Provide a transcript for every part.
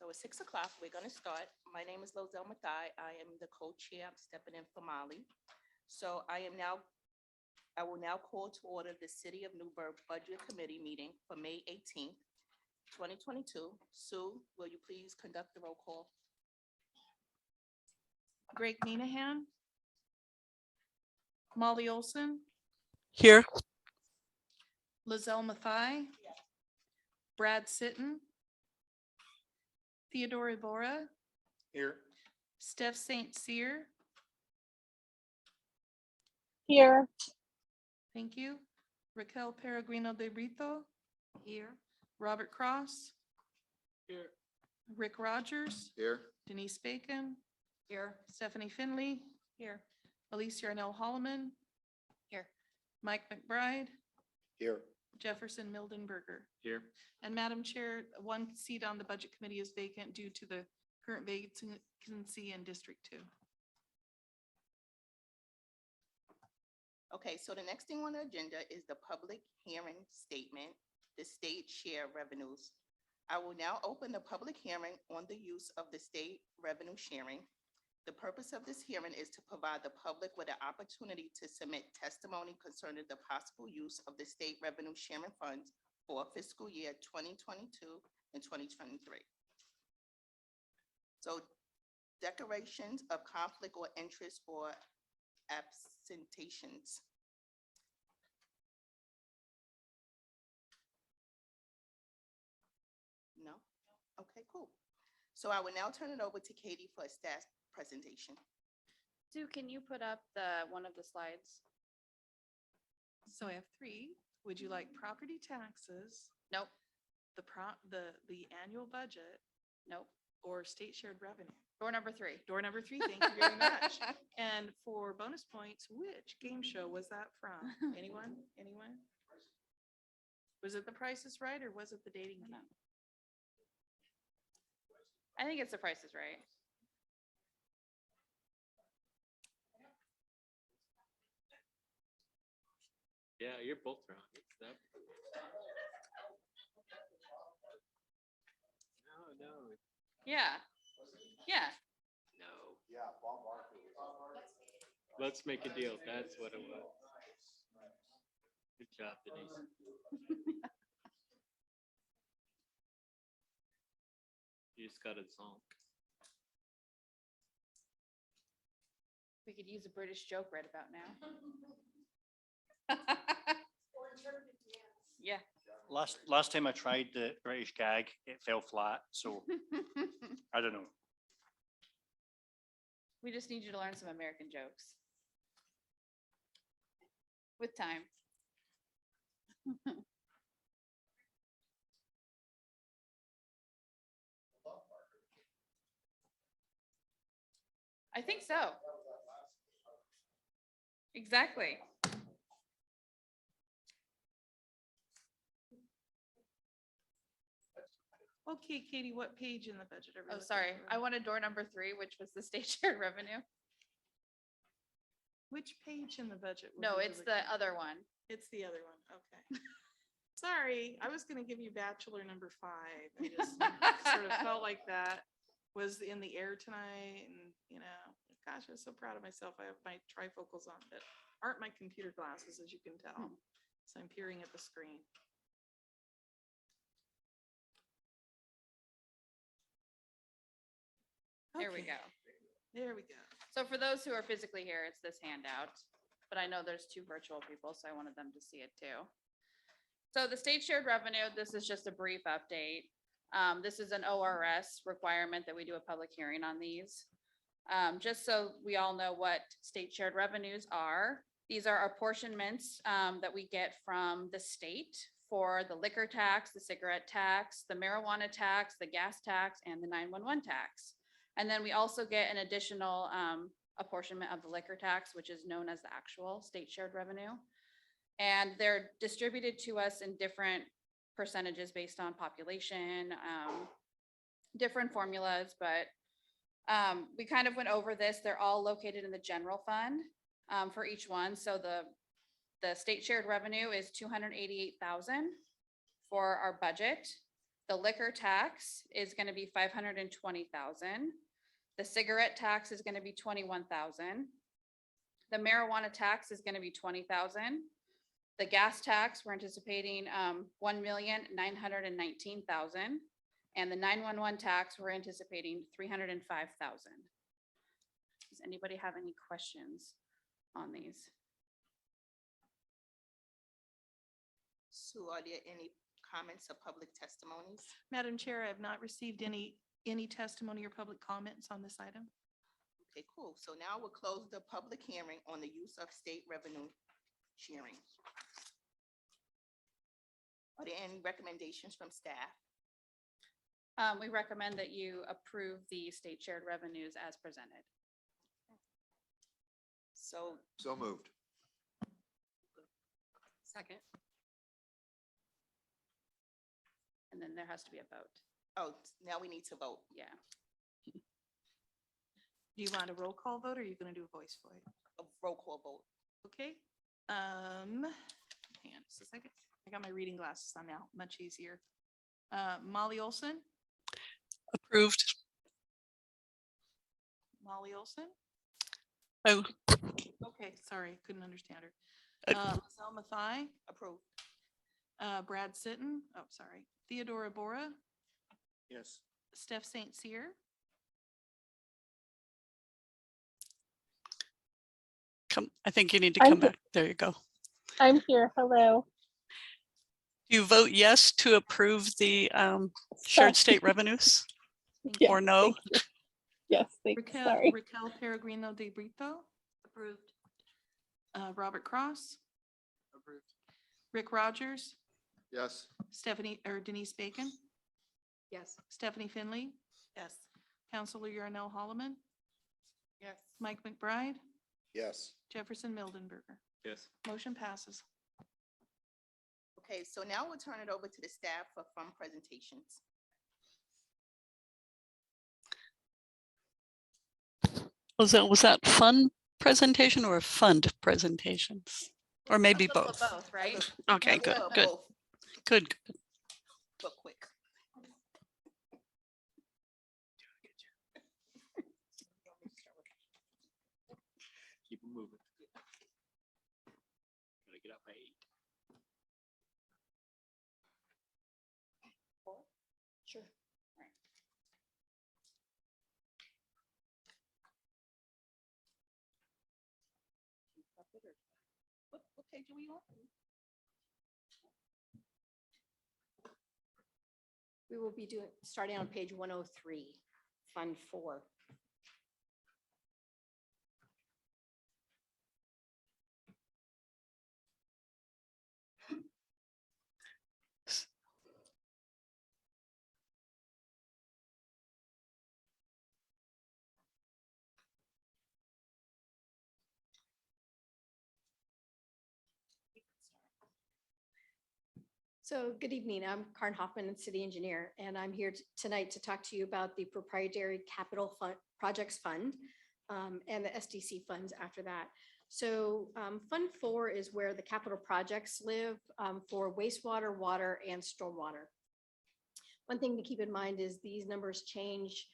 So at 6 o'clock, we're going to start. My name is Lozelle Mathai. I am the co-chair. I'm stepping in for Molly. So I will now call to order the City of Newberg Budget Committee meeting for May 18th, 2022. Sue, will you please conduct the roll call? Greg Minahan, Molly Olson, Here. Lozelle Mathai, Brad Sitton, Theodore Evora, Here. Steph St. Cyr. Here. Thank you. Raquel Peregrino de Brito. Here. Robert Cross. Here. Rick Rogers. Here. Denise Bacon. Here. Stephanie Finley. Here. Elise Yarnell Holloman. Here. Mike McBride. Here. Jefferson Mildenberger. Here. And Madam Chair, one seat on the Budget Committee is vacant due to the current vacancy in District 2. Okay, so the next thing on the agenda is the public hearing statement, the state share revenues. I will now open the public hearing on the use of the state revenue sharing. The purpose of this hearing is to provide the public with an opportunity to submit testimony concerning the possible use of the state revenue sharing funds for fiscal year 2022 and 2023. So declarations of conflict or interest or absentations. No? Okay, cool. So I will now turn it over to Katie for a staff presentation. Sue, can you put up one of the slides? So I have 3. Would you like property taxes, Nope, the annual budget, nope. or state shared revenue? Door number 3. Door number 3, thank you very much. And for bonus points, which game show was that from? Anyone? Anyone? Was it The Price is Right or was it the dating game? I think it's The Price is Right. Yeah, you're both wrong. It's that. No, Yeah. Yeah. no. Yeah, Bob Barker. Let's make a deal. That's what it was. Good job, Denise. You just got a zonk. We could use a British joke right about now. Yeah. Last time I tried the British gag, it fell flat, so I don't know. We just need you to learn some American jokes. With time. I think so. Exactly. Okay, Katie, what page in the budget are we Oh, looking sorry. for? I wanted door number 3, which was the state shared revenue. Which page in the budget? would No, we be it's the looking at? other one. It's the other one, okay. Sorry, I was gonna give you bachelor number 5. I just sort of felt like that was in the air tonight and, gosh, I'm so proud of myself. I have my trifocals on that aren't my computer glasses, as you can tell. So I'm peering at the screen. There we Okay, go. There we go. So for those who are physically here, it's this handout, but I know there's 2 virtual people, so I wanted them to see it too. So the state shared revenue, this is just a brief update. This is an ORS requirement that we do a public hearing on these. Just so we all know what state shared revenues are. These are apportionments that we get from the state for the liquor tax, the cigarette tax, the marijuana tax, the gas tax, and the 911 tax. And then we also get an additional apportionment of the liquor tax, which is known as the actual state shared revenue. And they're distributed to us in different percentages based on population, different formulas, but we kind of went over this. They're all located in the general fund for each one. So the state shared revenue is 288,000 for our budget. The liquor tax is gonna be 520,000. The cigarette tax is gonna be 21,000. The marijuana tax is gonna be 20,000. The gas tax, we're anticipating 1,919,000. And the 911 tax, we're anticipating 305,000. Does anybody have any questions on these? So are there any comments or public testimonies? Madam Chair, I have not received any testimony or public comments on this item. Okay, cool. So now we'll close the public hearing on the use of state revenue sharing. Are there any recommendations from staff? We recommend that you approve the state shared revenues as presented. So, So moved. Second. And then there has to be a vote. oh, now we need to vote. Yeah. Do you want a roll call vote or are you going to do a voice vote? A roll call vote. Okay. Hang on just a second. I got my reading glasses on now, much easier. Molly Olson, Approved. Molly Olson. Oh, Okay, sorry, couldn't understand her. Uh, Lizelle Mathai, Approved. Brad Sitton, oh, sorry, Theodora Bora, Yes. Steph St. Cyr, I think you need to I'm come here. back. There you go. I'm here. Hello. You vote yes to approve the shared Sorry. state revenues Yeah, or no? thank you. Yes, thanks, sorry. Raquel Peregrino de Brito. Approved. Robert Cross, Approved. Rick Rogers, Yes. Stephanie, or Denise Bacon, Yes. Stephanie Finley, Yes. Counselor Yarnell Holloman, Yes. Mike McBride, Yes. Jefferson Mildenberger. Yes. Motion passes. Okay, so now we'll turn it over to the staff for fund presentations. Was that fun presentation or fund presentations? Or maybe A little of both? Both, right? Okay, A good, little of good, both, good. but quick. Keep it moving. Gotta get up by 8. Sure. Right. What page are we on? We will be starting on page 103, Fund 4. So good evening. I'm Karen Hoffman, and City Engineer, and I'm here tonight to talk to you about the Proprietary Capital Fund Projects Fund and the SDC funds after that. So Fund 4 is where the capital projects live for wastewater, water, and stormwater. One thing to keep in mind is these numbers change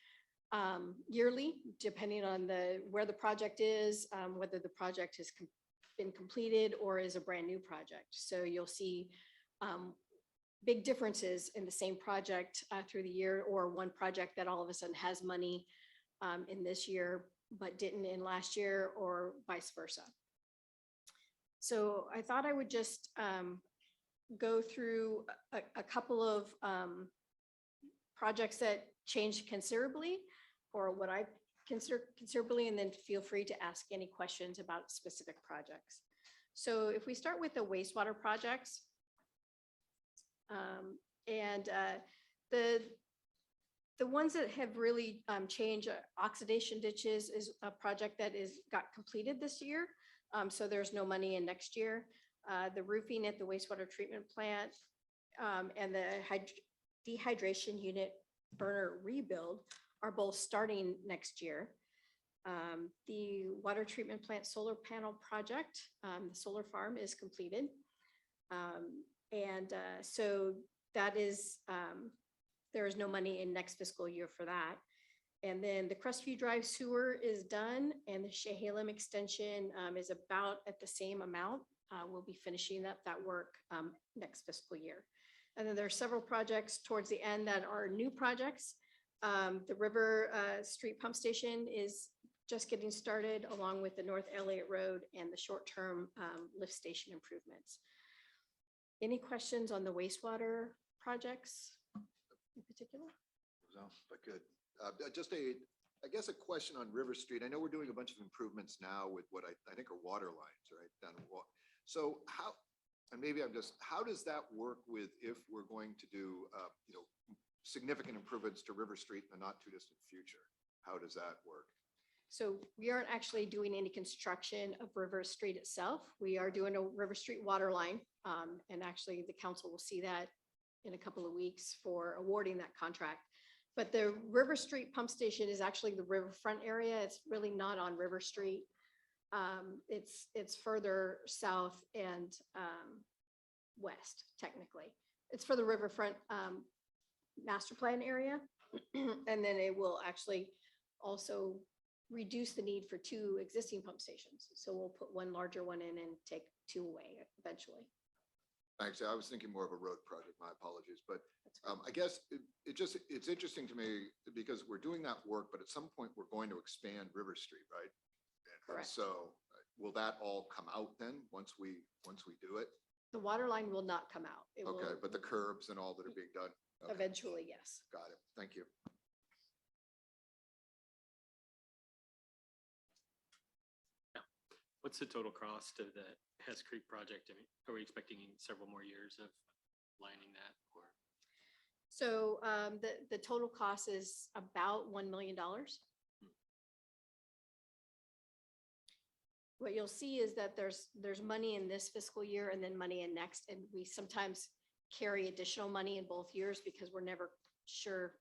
yearly, depending on where the project is, whether the project has been completed or is a brand new project. So you'll see big differences in the same project through the year, or one project that all of a sudden has money in this year but didn't in last year, or vice versa. So I thought I would just go through a couple of projects that changed considerably, or what I consider considerably, and then feel free to ask any questions about specific projects. So if we start with the wastewater projects, the ones that have really changed, oxidation ditches is a project that got completed this year. So there's no money in next year. The roofing at the wastewater treatment plant and the dehydration unit burner rebuild are both starting next year. The water treatment plant solar panel project, the solar farm is completed. So that is there is no money in next fiscal year for that. And then the Crestview Drive sewer is done and the Chehalem extension is about at the same amount. We'll be finishing up that work next fiscal year. And then there are several projects towards the end that are new projects. The River Street Pump Station is just getting started, along with the North Elliott Road and the short-term lift station improvements. Any questions on the wastewater projects in particular? No, but good. Just I guess a question on River Street. I know we're doing a bunch of improvements now with what I think are water lines, right? Down the wall. So how, and maybe how does that work with if we're going to do, significant improvements to River Street in the not too distant future? How does that work? So we aren't actually doing any construction of River Street itself. We are doing a River Street water line. And actually the council will see that in a couple of weeks for awarding that contract. But the River Street Pump Station is actually the riverfront area. It's really not on River Street. It's further south and west, technically. It's for the riverfront master plan area. And then it will actually also reduce the need for 2 existing pump stations. So we'll put one larger one in and take 2 away eventually. Thanks. I was thinking more of a road project. My apologies, but I guess it's interesting to me because we're doing that work, but at some point we're going to expand River Street, right? And Correct. So will that all come out then once we do it? The water line will not come out. It Okay, will but the curbs and all that are being done. Okay, eventually, yes. got it. Thank you. What's the total cost of the Hess Creek project? I mean, are we expecting several more years of lining that or? So the total cost is about $1 million. What you'll see is that there's money in this fiscal year and then money in next, and we sometimes carry additional money in both years because we're never sure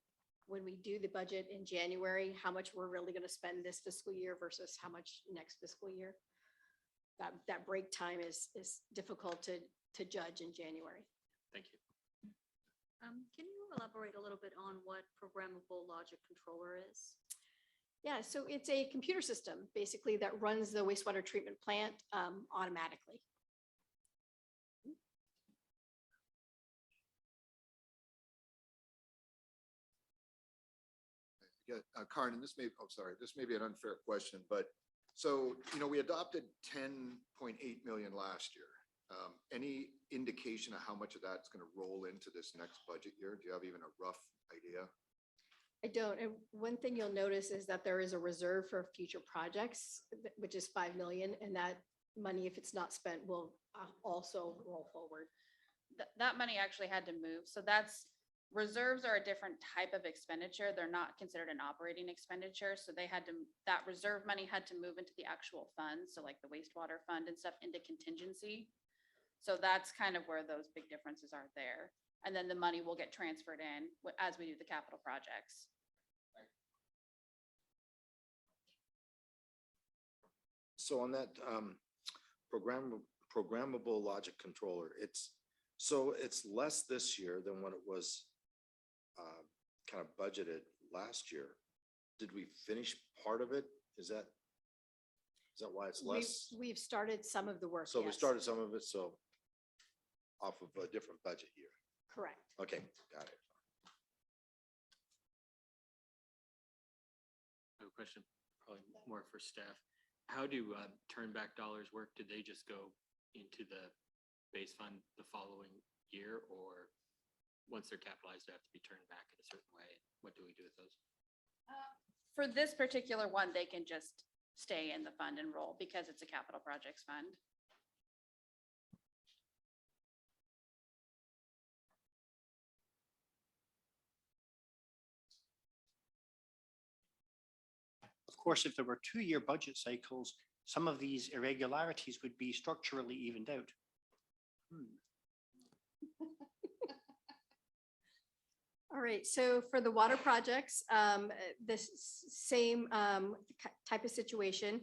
when we do the budget in January, how much we're really going to spend this fiscal year versus how much next fiscal year. That break time is difficult to judge in January. Thank you. Can you elaborate a little bit on what programmable logic controller is? Yeah, so it's a computer system basically that runs the wastewater treatment plant automatically. Yeah, Karen, this may be an unfair question, but so, we adopted 10.8 million last year. Any indication of how much of that's going to roll into this next budget year? Do you have even a rough idea? I don't. And one thing you'll notice is that there is a reserve for future projects, which is 5 million. And that money, if it's not spent, will also roll forward. That money actually had to move. So reserves are a different type of expenditure. They're not considered an operating expenditure. So that reserve money had to move into the actual fund. So like the wastewater fund and stuff into contingency. So that's kind of where those big differences are there. And then the money will get transferred in as we do the capital projects. So on that programmable logic controller, it's less this year than what it was kind of budgeted last year. Did we finish part of it? Is that why it's less? We've started some of the work. So we yes. started some of it, so off of a different budget year. Correct. Okay, got it. I have a question, probably more for staff. How do turn back dollars work? Do they just go into the base fund the following year, or once they're capitalized, they have to be turned back in a certain way? What do we do with those? For this particular one, they can just stay in the fund and roll because it's a capital projects fund. Of course, if there were 2-year budget cycles, some of these irregularities would be structurally evened out. All right, so for the water projects, this same type of situation.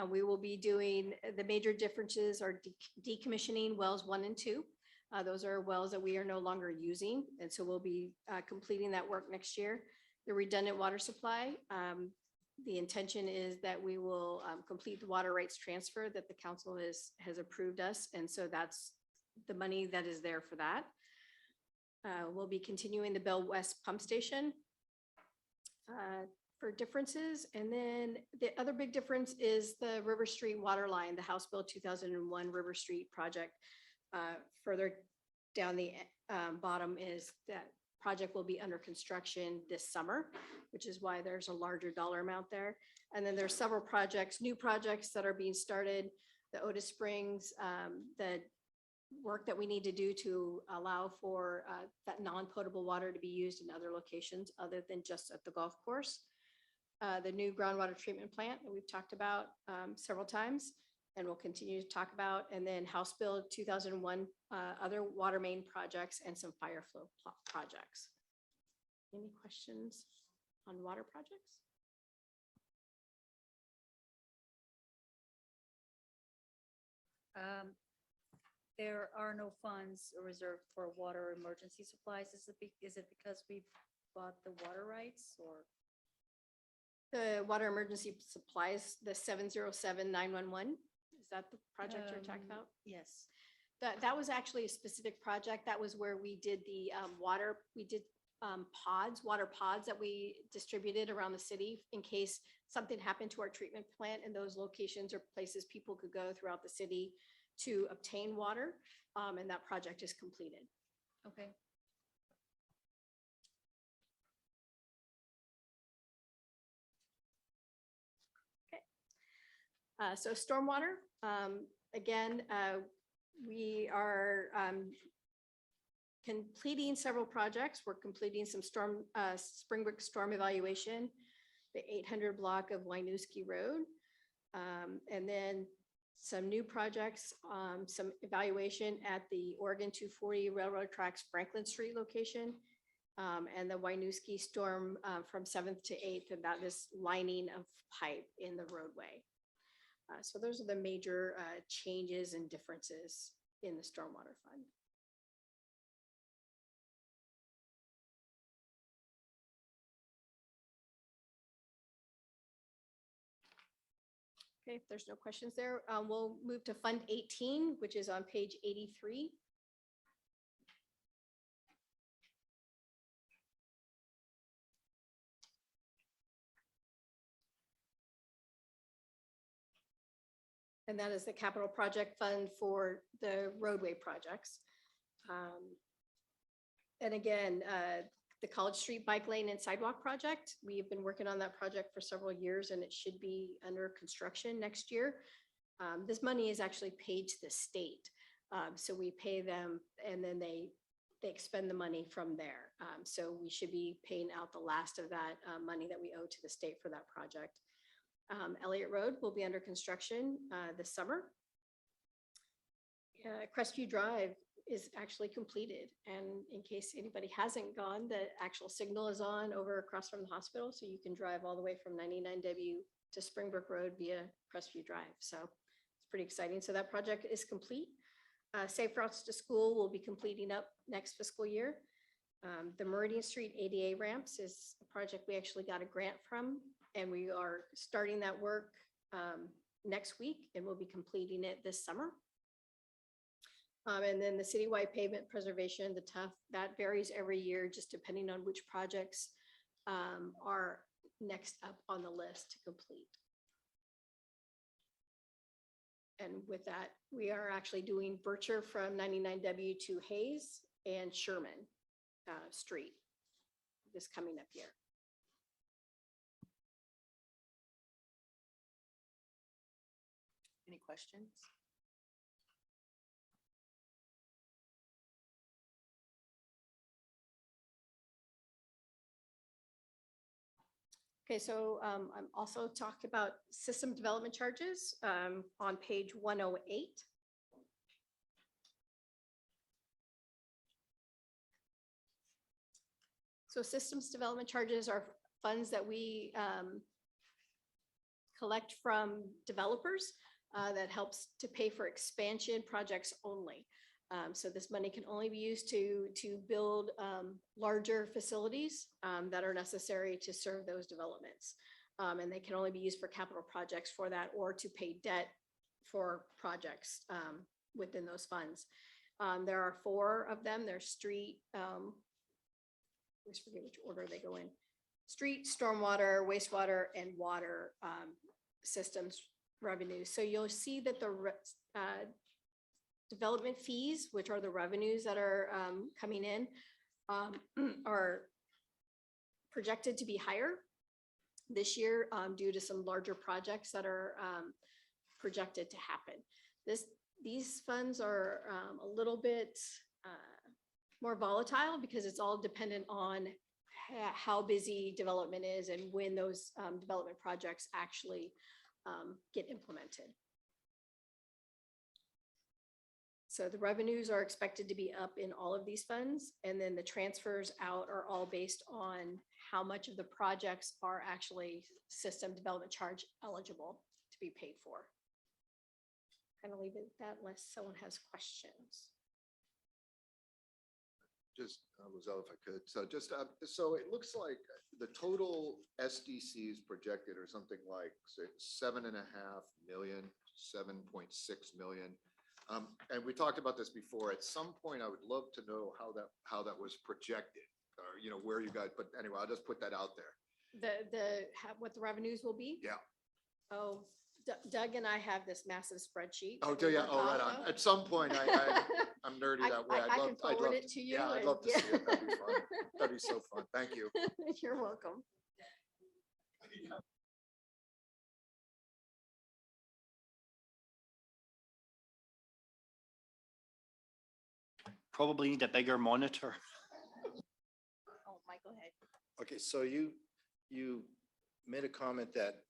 We will be doing, the major differences are decommissioning wells 1 and 2. Those are wells that we are no longer using, and so we'll be completing that work next year. The redundant water supply, the intention is that we will complete the water rights transfer that the council has approved us, and so that's the money that is there for that. We'll be continuing the Bell West Pump Station for differences. And then the other big difference is the River Street water line, the House Bill 2001 River Street project. Further down the bottom is that project will be under construction this summer, which is why there's a larger dollar amount there. And then there's several projects, new projects that are being started, the Otis Springs, the work that we need to do to allow for that non-potable water to be used in other locations other than just at the golf course. The new groundwater treatment plant that we've talked about several times and we'll continue to talk about, and then House Bill 2001, other water main projects and some fire flow projects. Any questions on water projects? There are no funds reserved for water emergency supplies. Is it because we bought the water rights or? The water emergency supplies, the 707-911, is that the project you're talking about? Yes. That was actually a specific project. That was where we did the water, we did water pods that we distributed around the city in case something happened to our treatment plant, and those locations are places people could go throughout the city to obtain water, and that project is completed. Okay. So stormwater, again, we are completing several projects. We're completing some Springbrook storm evaluation, the 800 block of Winooski Road, and then some new projects, some evaluation at the Oregon 240 Railroad Tracks Franklin Street location, and the Winooski storm from 7th to 8th, about this lining of pipe in the roadway. So those are the major changes and differences in the stormwater fund. Okay, if there's no questions there, we'll move to Fund 18, which is on page 83. And that is the capital project fund for the roadway projects. And again, the College Street Bike Lane and Sidewalk Project, we have been working on that project for several years and it should be under construction next year. This money is actually paid to the state. So we pay them and then they expend the money from there. So we should be paying out the last of that money that we owe to the state for that project. Elliott Road will be under construction this summer. Crestview Drive is actually completed. And in case anybody hasn't gone, the actual signal is on over across from the hospital. So you can drive all the way from 99W to Springbrook Road via Crestview Drive. So it's pretty exciting. So that project is complete. Safe Routes to School will be completing up next fiscal year. The Meridian Street ADA ramps is a project we actually got a grant from, and we are starting that work next week, and we'll be completing it this summer. And then the citywide pavement preservation, the TUF, that varies every year, just depending on which projects are next up on the list to complete. And with that, we are actually doing Bircher from 99W to Hayes and Sherman Street this coming up year. Any questions? Okay, so I'm also talked about system development charges on page 108. So systems development charges are funds that we collect from developers that helps to pay for expansion projects only. So this money can only be used to build larger facilities that are necessary to serve those developments. And they can only be used for capital projects for that or to pay debt for projects within those funds. There are 4 of them. There's street, I always forget which order they go in. Street, stormwater, wastewater, and water systems revenues. So you'll see that the development fees, which are the revenues that are coming in, are projected to be higher this year due to some larger projects that are projected to happen. These funds are a little bit more volatile because it's all dependent on how busy development is and when those development projects actually get implemented. So the revenues are expected to be up in all of these funds, and then the transfers out are all based on how much of the projects are actually system development charge eligible to be paid for. Kind of leave it at that unless someone has questions. Just, Lozelle, if I could, so just, so it looks like the total SDCs projected are something like 7.5 million, 7.6 million. And we talked about this before. At some point, I would love to know how that was projected, or, you know, where you guys, but anyway, I'll just put that out there. What the revenues will be? Yeah. Oh, Doug and I have this massive spreadsheet. Oh, that do we you? work Oh, right off on. of. At some point, I'm nerdy that way. I can forward it to you. Yeah, I'd and- love to see it. That'd be fun. yeah. That'd be so fun. Thank you. You're welcome. Probably need a bigger monitor. Oh, Mike, go ahead. Okay, so you made a comment that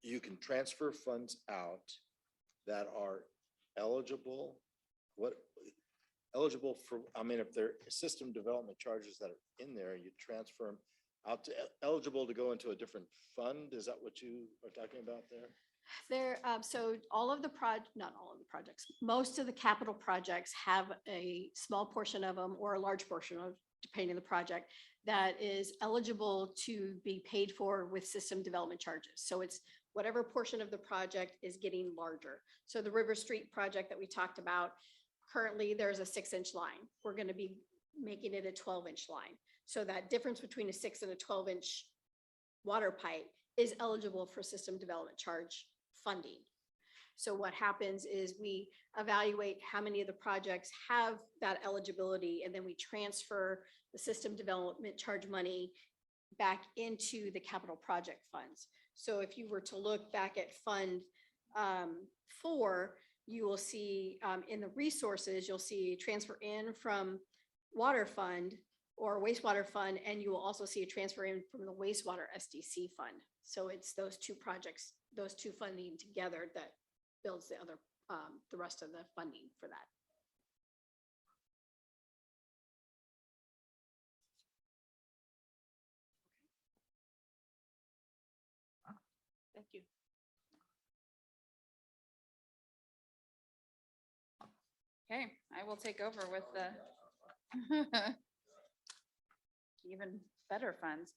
you can transfer funds out that are eligible, eligible for, I mean, if there are system development charges that are in there, you transfer them out to eligible to go into a different fund? Is that what you are talking about there? So all of the not all of the projects, most of the capital projects have a small portion of them or a large portion of, depending on the project, that is eligible to be paid for with system development charges. So it's whatever portion of the project is getting larger. So the River Street project that we talked about, currently there's a 6-inch line. We're going to be making it a 12-inch line. So that difference between a 6 and a 12-inch water pipe is eligible for system development charge funding. So what happens is we evaluate how many of the projects have that eligibility, and then we transfer the system development charge money back into the capital project funds. So if you were to look back at Fund 4, you will see in the resources, you'll see transfer in from water fund or wastewater fund, and you will also see a transfer in from the wastewater SDC fund. So it's those two projects, those two funding together that builds the other, the rest of the funding for that. Thank you. Okay, I will take over with the even better funds.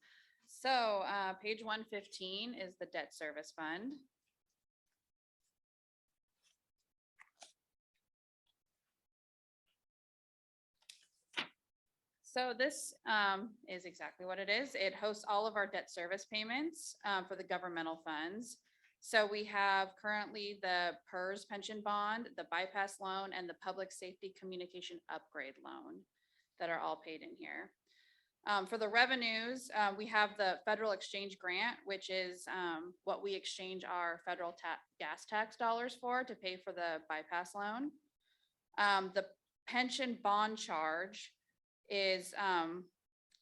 So page 115 is the debt service fund. So this is exactly what it is. It hosts all of our debt service payments for the governmental funds. So we have currently the PERS pension bond, the bypass loan, and the public safety communication upgrade loan that are all paid in here. For the revenues, we have the federal exchange grant, which is what we exchange our federal gas tax dollars for to pay for the bypass loan. The pension bond charge is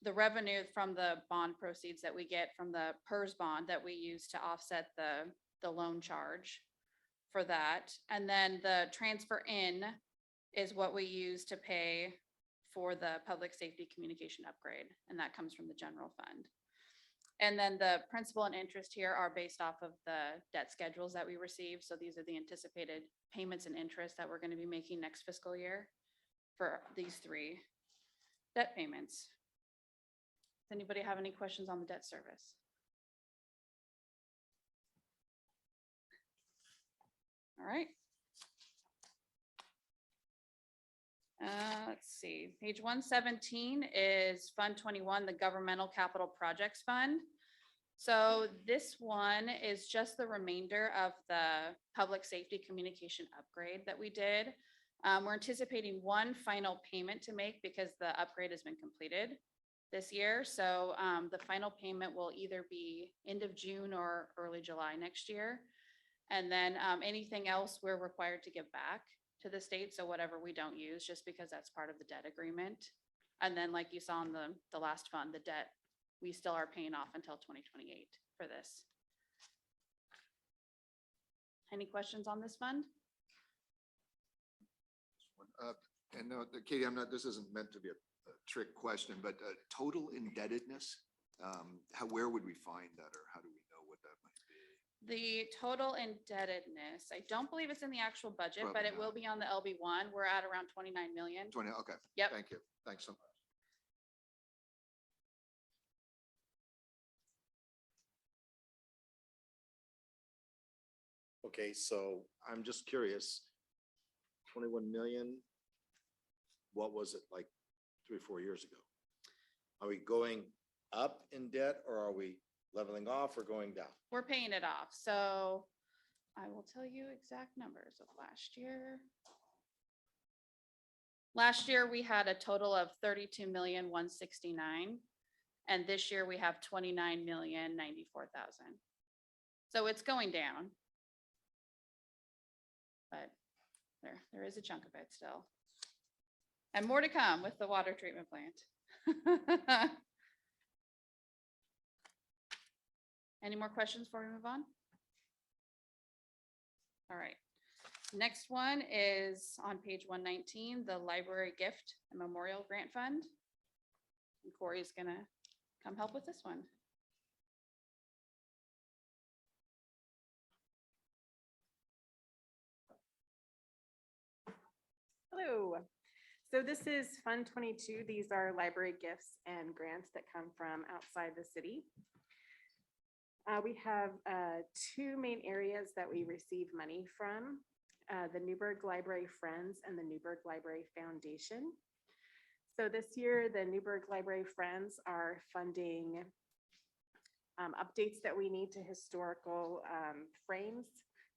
the revenue from the bond proceeds that we get from the PERS bond that we use to offset the loan charge for that. And then the transfer in is what we use to pay for the public safety communication upgrade, and that comes from the general fund. And then the principal and interest here are based off of the debt schedules that we receive. So these are the anticipated payments and interest that we're going to be making next fiscal year for these 3 debt payments. Does anybody have any questions on the debt service? All right. Let's see, page 117 is Fund 21, the Governmental Capital Projects Fund. So this one is just the remainder of the public safety communication upgrade that we did. We're anticipating one final payment to make because the upgrade has been completed this year. So the final payment will either be end of June or early July next year. And then anything else we're required to give back to the state. So whatever we don't use, just because that's part of the debt agreement. And then like you saw in the last fund, the debt, we still are paying off until 2028 for this. Any questions on this fund? And no, Katie, this isn't meant to be a trick question, but total indebtedness, where would we find that, or how do we know what that might be? The total indebtedness, I don't believe it's in the actual budget, but Probably it will not. be on the LB1. We're at around 29 million. 20, okay. Yep. Thank you. Thanks so much. Okay, so I'm just curious, 21 million, what was it like 3 or 4 years ago? Are we going up in debt, or are we leveling off or going down? We're paying it off. So I will tell you exact numbers of last year. Last year, we had a total of 32,169,000. And this year we have 29,094,000. So it's going down. But there is a chunk of it still. And more to come with the water treatment plant. Any more questions before we move on? All right. Next one is on page 119, the Library Gift and Memorial Grant Fund. And Corey's gonna come help with this one. Hello. So this is Fund 22. These are library gifts and grants that come from outside the city. We have 2 main areas that we receive money from, the Newberg Library Friends and the Newberg Library Foundation. So this year, the Newberg Library Friends are funding updates that we need to historical frames,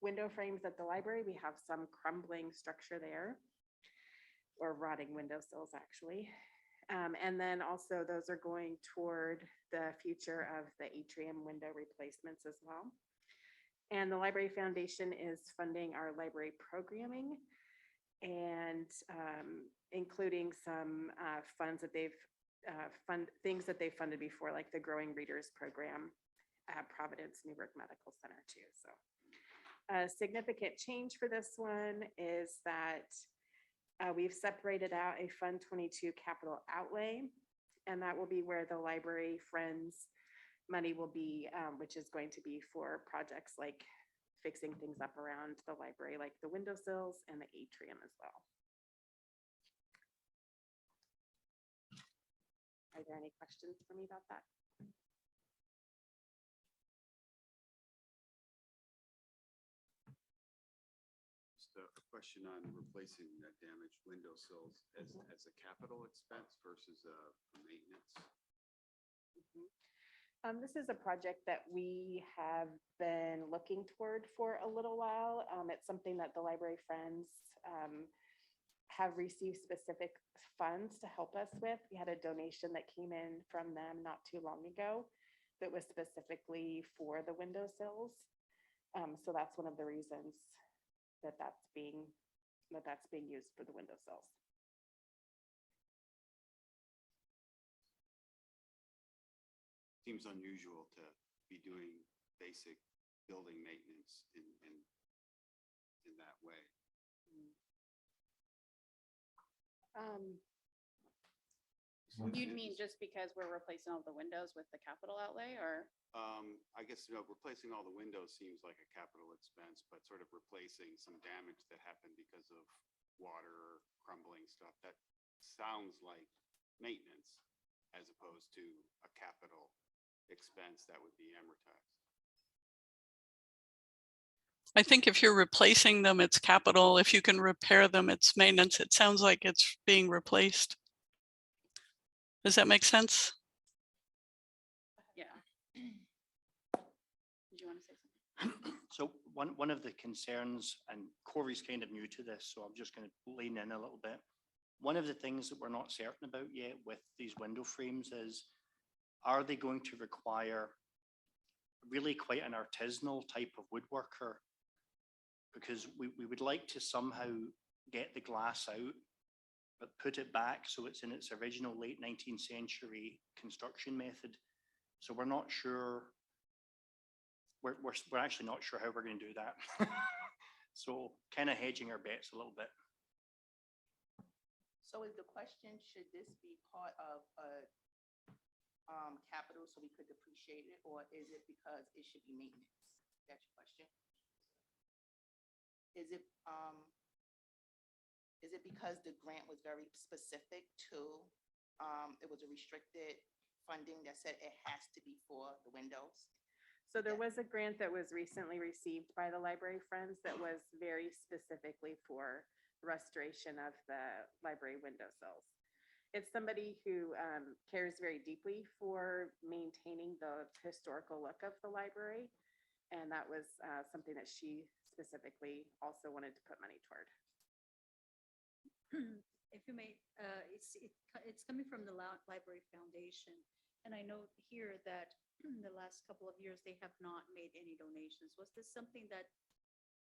window frames at the library. We have some crumbling structure there, or rotting windowsills actually. And then also those are going toward the future of the atrium window replacements as well. And the Library Foundation is funding our library programming and including some funds that they've things that they've funded before, like the Growing Readers Program at Providence Newberg Medical Center too. So a significant change for this one is that we've separated out a Fund 22 capital outlay, and that will be where the Library Friends money will be, which is going to be for projects like fixing things up around the library, like the windowsills and the atrium as well. Are there any questions for me about that? Just a question on replacing that damaged windowsills as a capital expense versus a maintenance. This is a project that we have been looking toward for a little while. It's something that the Library Friends have received specific funds to help us with. We had a donation that came in from them not too long ago that was specifically for the windowsills. So that's one of the reasons that that's being used for the windowsills. Seems unusual to be doing basic building maintenance in that way. You'd mean just because we're replacing all the windows with the capital outlay, or? I guess, replacing all the windows seems like a capital expense, but sort of replacing some damage that happened because of water crumbling stuff, that sounds like maintenance as opposed to a capital expense that would be amortized. I think if you're replacing them, it's capital. If you can repair them, it's maintenance. It sounds like it's being replaced. Does that make sense? Yeah. Did you want to say something? So one of the concerns, and Corey's kind of new to this, so I'm just going to lean in a little bit. One of the things that we're not certain about yet with these window frames is, are they going to require really quite an artisanal type of woodworker? Because we would like to somehow get the glass out, but put it back so it's in its original late 19th century construction method. So we're not sure, we're actually not sure how we're going to do that. So kind of hedging our bets a little bit. So is the question, should this be part of a capital so we could depreciate it, or is it because it should be maintenance? That's your question? Is it because the grant was very specific to, it was a restricted funding that said it has to be for the windows? So there was a grant that was recently received by the Library Friends that was very specifically for restoration of the library windowsills. It's somebody who cares very deeply for maintaining the historical look of the library. And that was something that she specifically also wanted to put money toward. If you may, it's coming from the Library Foundation. And I know here that in the last couple of years, they have not made any donations. Was this something that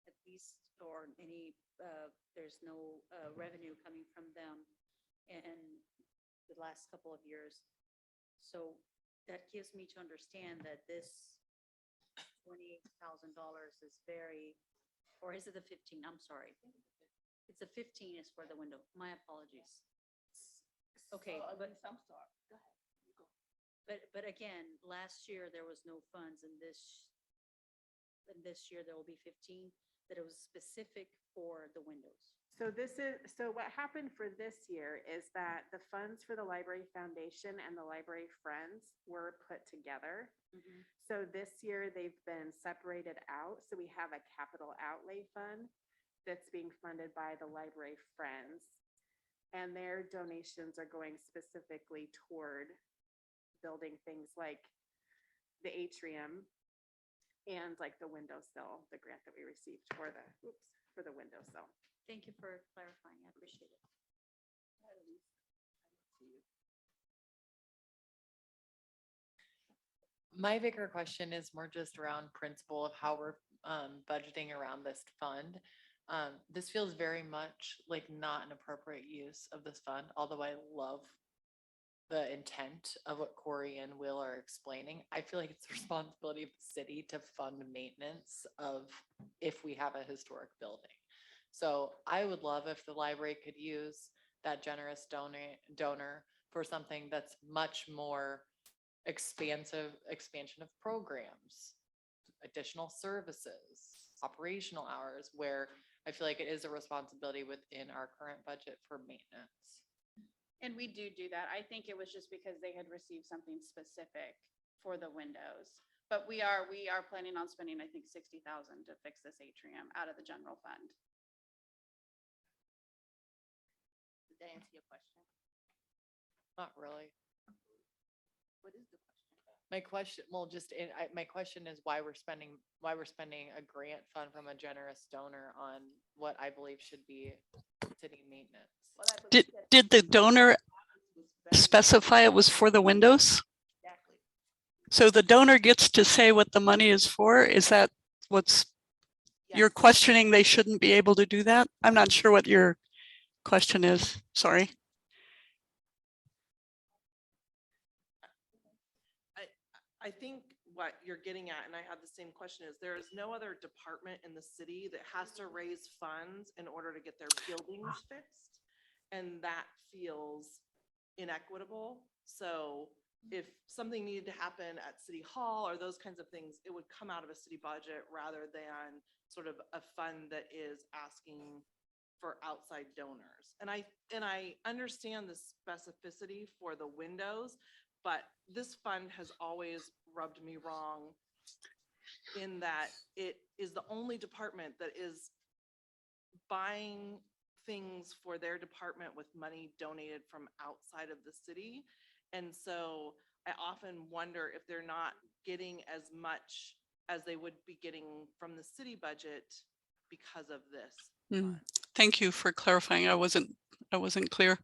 at least, or any, there's no revenue coming from them in the last couple of years? So that gives me to understand that this $28,000 is very, or is it the 15? I'm sorry. It's the 15 is for the window. My apologies. Okay, but I'm sorry. Go ahead. You go. But again, last year there was no funds, and this year there will be 15, that it was specific for the windows. So what happened for this year is that the funds for the Library Foundation and the Library Friends were put together. So this year they've been separated out. So we have a capital outlay fund that's being funded by the Library Friends. And their donations are going specifically toward building things like the atrium and like the windowsill, the grant that we received for the windowsill. Thank you for clarifying. I appreciate it. My bigger question is more just around principle of how we're budgeting around this fund. This feels very much like not an appropriate use of this fund, although I love the intent of what Corey and Will are explaining. I feel like it's the responsibility of the city to fund maintenance of if we have a historic building. So I would love if the library could use that generous donor for something that's much more expansion of programs, additional services, operational hours, where I feel like it is a responsibility within our current budget for maintenance. And we do that. I think it was just because they had received something specific for the windows. But we are planning on spending, I think, $60,000 to fix this atrium out of the general fund. Did that answer your question? Not really. What is the question? My question, well, my question is why we're spending a grant fund from a generous donor on what I believe should be city maintenance. Well, I believe that Did the donor was very specify it was for the windows? exactly. So the donor gets to say what the money is for? Is that what's, you're Yes. questioning they shouldn't be able to do that? I'm not sure what your question is. Sorry. I think what you're getting at, and I had the same question, is there is no other department in the city that has to raise funds in order to get their buildings fixed. And that feels inequitable. So if something needed to happen at City Hall or those kinds of things, it would come out of a city budget rather than sort of a fund that is asking for outside donors. And I understand the specificity for the windows, but this fund has always rubbed me wrong in that it is the only department that is buying things for their department with money donated from outside of the city. And so I often wonder if they're not getting as much as they would be getting from the city budget because of this. fund. Thank you for clarifying. I wasn't clear.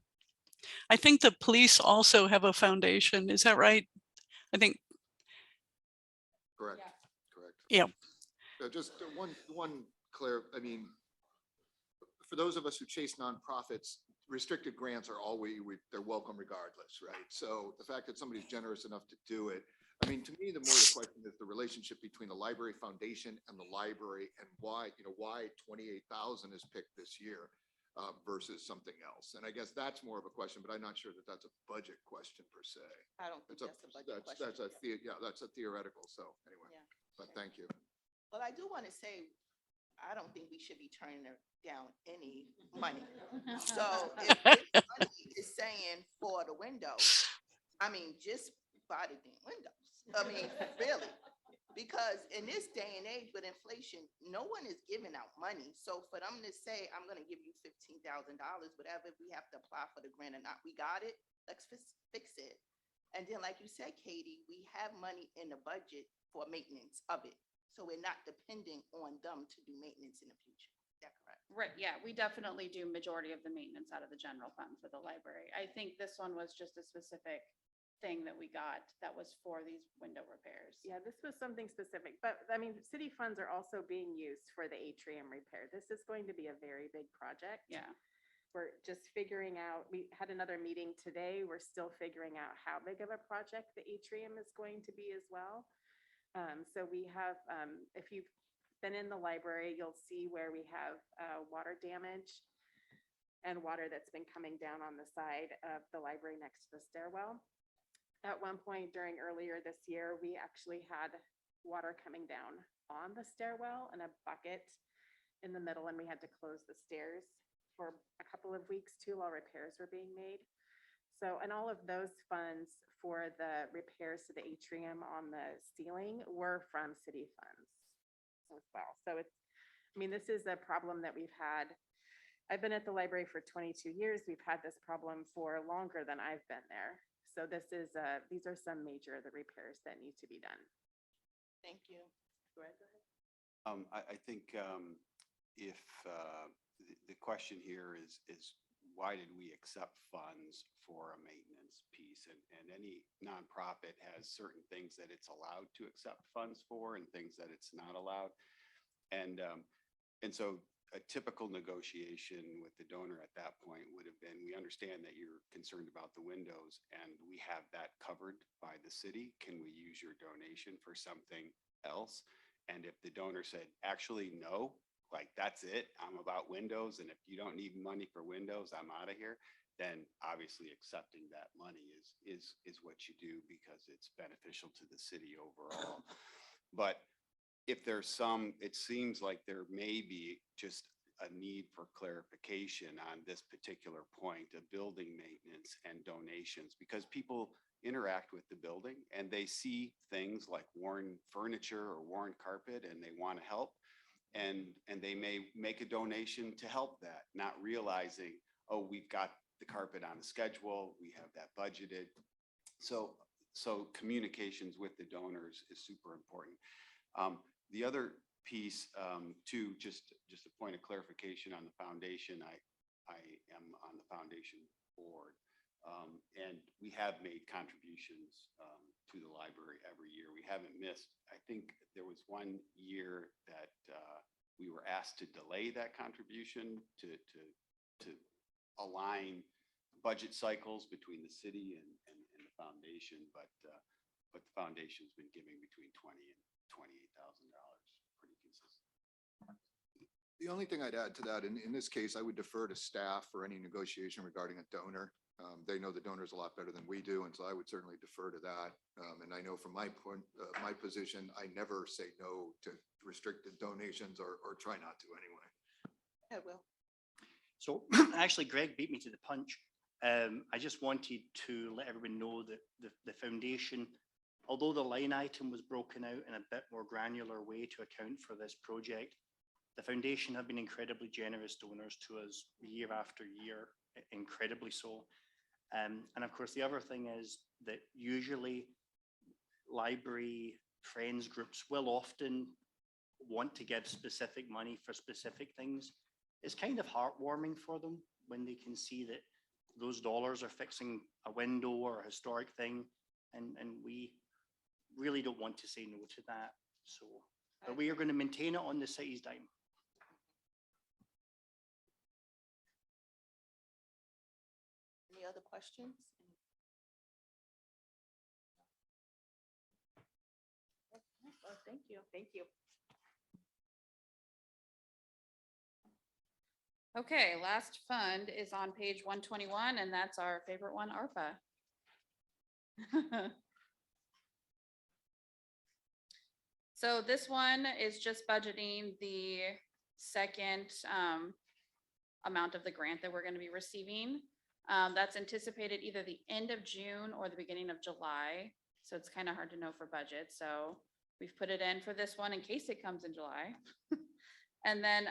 I think the police also have a foundation. Is that right? I think, Correct, correct. yeah. Just one clear, I mean, for those of us who chase nonprofits, restricted grants are always, they're welcome regardless, right? So the fact that somebody's generous enough to do it, I mean, to me, the more the question is the relationship between the library foundation and the library and why, why 28,000 is picked this year versus something else. And I guess that's more of a question, but I'm not sure that that's a budget question per se. I don't think that's a budget question. That's a theoretical. So anyway, Yeah. but thank you. But I do want to say, I don't think we should be turning down any money. So if this money is saying for the windows, I mean, just buy the damn windows. I mean, really, because in this day and age with inflation, no one is giving out money. So for them to say, I'm going to give you $15,000, whatever, we have to apply for the grant or not, we got it, let's fix it. And then, like you said, Katie, we have money in the budget for maintenance of it. So we're not depending on them to do maintenance in the future. Is that correct? Right, yeah, we definitely do majority of the maintenance out of the general fund for the library. I think this one was just a specific thing that we got that was for these window repairs. Yeah, this was something specific, but I mean, city funds are also being used for the atrium repair. This is going to be a very big project. Yeah. We're just figuring out, we had another meeting today. We're still figuring out how big of a project the atrium is going to be as well. So we have, if you've been in the library, you'll see where we have water damage and water that's been coming down on the side of the library next to the stairwell. At one point during earlier this year, we actually had water coming down on the stairwell in a bucket in the middle, and we had to close the stairs for a couple of weeks too while repairs were being made. So, and all of those funds for the repairs to the atrium on the ceiling were from city funds as well. So it's, I mean, this is a problem that we've had. I've been at the library for 22 years. We've had this problem for longer than I've been there. So this is, these are some major of the repairs that need to be done. Thank you. Greg, go ahead. I think if the question here is why did we accept funds for a maintenance piece? And any nonprofit has certain things that it's allowed to accept funds for and things that it's not allowed. And so a typical negotiation with the donor at that point would have been, we understand that you're concerned about the windows and we have that covered by the city. Can we use your donation for something else? And if the donor said, actually, no, like that's it, I'm about windows. And if you don't need money for windows, I'm out of here. Then obviously accepting that money is what you do because it's beneficial to the city overall. But if there's some, it seems like there may be just a need for clarification on this particular point of building maintenance and donations, because people interact with the building and they see things like worn furniture or worn carpet and they want to help. And they may make a donation to help that, not realizing, oh, we've got the carpet on a schedule, we have that budgeted. So communications with the donors is super important. The other piece, too, just a point of clarification on the foundation. I am on the foundation board, and we have made contributions to the library every year. We haven't missed. I think there was one year that we were asked to delay that contribution to align budget cycles between the city and the foundation, but the foundation's been giving between $20,000 and $28,000, pretty consistent. The only thing I'd add to that, in this case, I would defer to staff for any negotiation regarding a donor. They know the donors a lot better than we do, and so I would certainly defer to that. And I know from my point, my position, I never say no to restricted donations or try not to anyway. Yeah, Will. So actually Greg beat me to the punch. I just wanted to let everyone know that the foundation, although the line item was broken out in a bit more granular way to account for this project, the foundation have been incredibly generous donors to us year after year, incredibly so. And of course, the other thing is that usually library friends groups will often want to give specific money for specific things. It's kind of heartwarming for them when they can see that those dollars are fixing a window or a historic thing. And we really don't want to say no to that. So, but we are going to maintain it on the city's dime. Any other questions? Well, thank you. Thank you. Okay, last fund is on page 121, and that's our favorite one, ARPA. So this one is just budgeting the second amount of the grant that we're going to be receiving. That's anticipated either the end of June or the beginning of July. So it's kind of hard to know for budget. So we've put it in for this one in case it comes in July. And then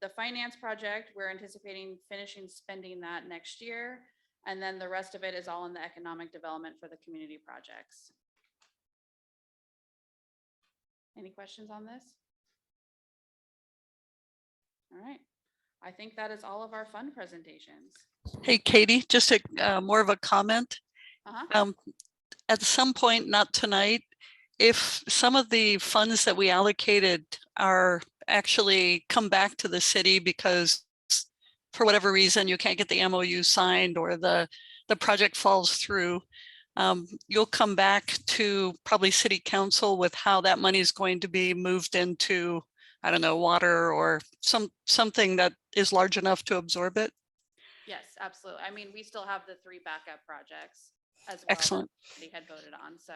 the finance project, we're anticipating finishing spending that next year. And then the rest of it is all in the economic development for the community projects. Any questions on this? All right. I think that is all of our fund presentations. Hey, Katie, just more of a comment. Uh-huh. At some point, not tonight, if some of the funds that we allocated are actually come back to the city because for whatever reason you can't get the MOU signed or the project falls through, you'll come back to probably city council with how that money is going to be moved into, I don't know, water or something that is large enough to absorb it. Yes, absolutely. I mean, we still have the 3 backup projects as well. Excellent. That they had voted on. So,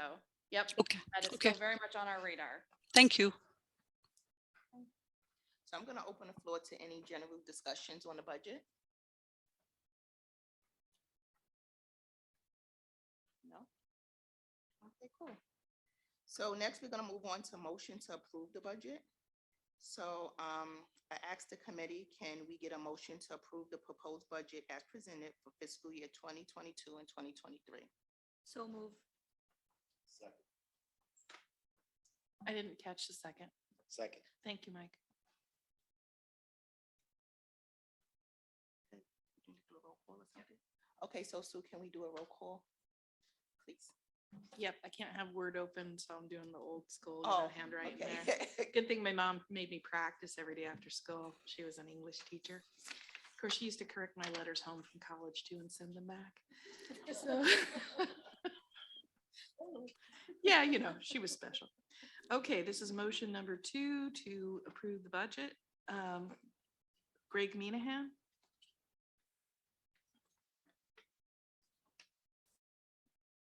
yep. Okay. That is Okay. still very much on our radar. Thank you. So I'm going to open the floor to any general discussions on the budget. No? Okay, cool. So next, we're going to move on to motion to approve the budget. So I asked the committee, can we get a motion to approve the proposed budget as presented for fiscal year 2022 and 2023? So move. I didn't catch the second. Second. Thank you, Mike. Do a roll call or something? Okay, so Sue, can we do a roll call, please? Yep, I can't have Word open, so I'm doing the old school handwriting okay. there. Good thing my mom made me practice every day after school. She was an English teacher. Of course, she used to correct my letters home from college too and send them back. So, yeah, you know, she was special. Okay, this is motion number 2 to approve the budget. Greg Minahan.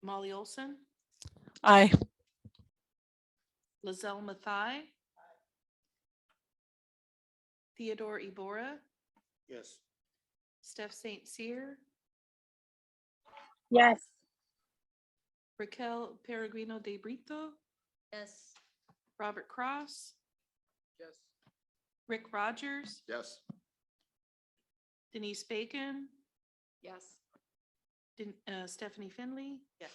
Molly Olson, Aye. Lizelle Mathai, Theodore Ibora, Yes. Steph St. Cyr, Yes. Raquel Peregrino de Brito, Yes. Robert Cross, Yes. Rick Rogers, Yes. Denise Bacon, Yes. Stephanie Finley, Yes.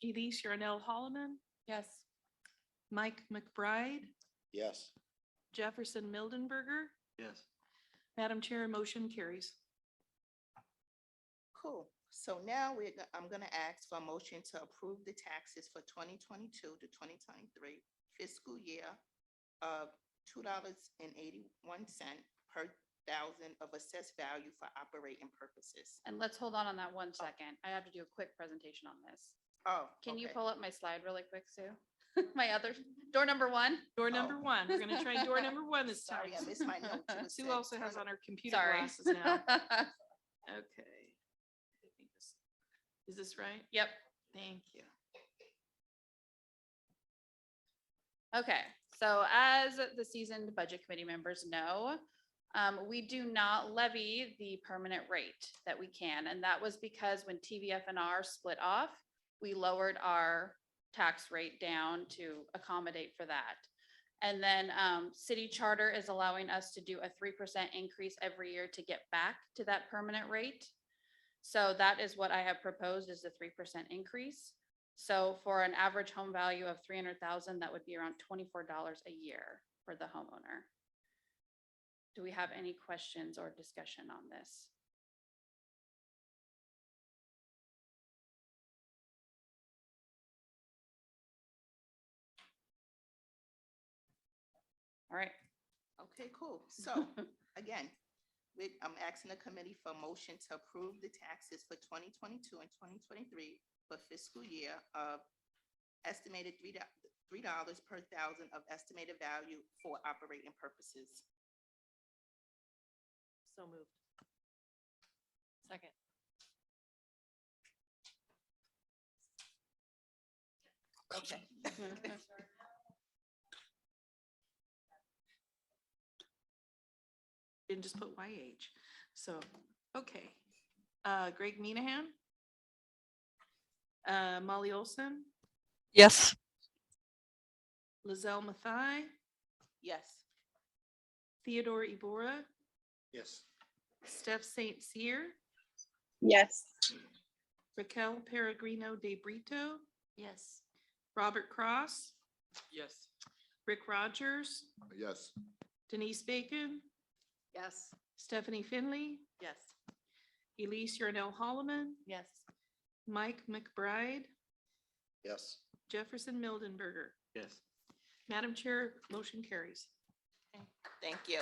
Elise Yarnell Holloman, Yes. Mike McBride, Yes. Jefferson Mildenberger. Yes. Madam Chair, motion carries. Cool. So now I'm going to ask for a motion to approve the taxes for 2022 to 2023 fiscal year of $2.81 per thousand of assessed value for operating purposes. And let's hold on that 1 second. I have to do a quick presentation on this. Oh, Can you okay. pull up my slide really quick, Sue? My other, door number one? Door number one. We're gonna try door number one this time. Sorry, I missed my note. It was Sue said also has turn- on her computer Sorry. glasses now. Okay. I think this- Is this right? Yep. Thank you. Okay, so as the seasoned budget committee members know, we do not levy the permanent rate that we can, and that was because when TVF&R split off, we lowered our tax rate down to accommodate for that. And then city charter is allowing us to do a 3% increase every year to get back to that permanent rate. So that is what I have proposed, is the 3% increase. So for an average home value of 300,000, that would be around $24 a year for the homeowner. Do we have any questions or discussion on this? All right. Okay, cool. So again, I'm asking the committee for a motion to approve the taxes for 2022 and 2023 for fiscal year of estimated $3 per thousand of estimated value for operating purposes. So moved. Second. Okay. Didn't just put YH. So, okay. Greg Minahan. Molly Olson, Yes. Lizelle Mathai, Yes. Theodore Ibora, Yes. Steph St. Cyr, Yes. Raquel Peregrino de Brito, Yes. Robert Cross, Yes. Rick Rogers, Yes. Denise Bacon, Yes. Stephanie Finley, Yes. Elise Yarnell Holloman, Yes. Mike McBride, Yes. Jefferson Mildenberger. Yes. Madam Chair, motion carries. Thank you.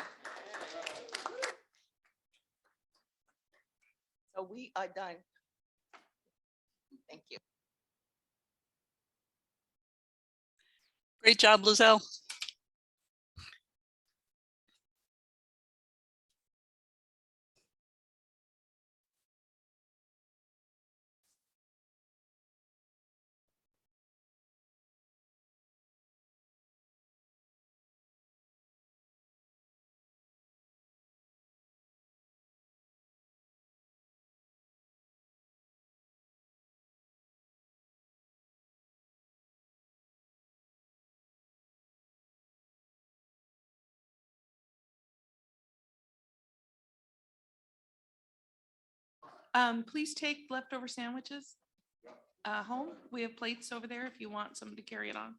So we are done. Thank you. Great job, Lizelle. Please take leftover sandwiches home. We have plates over there if you want someone to carry it on.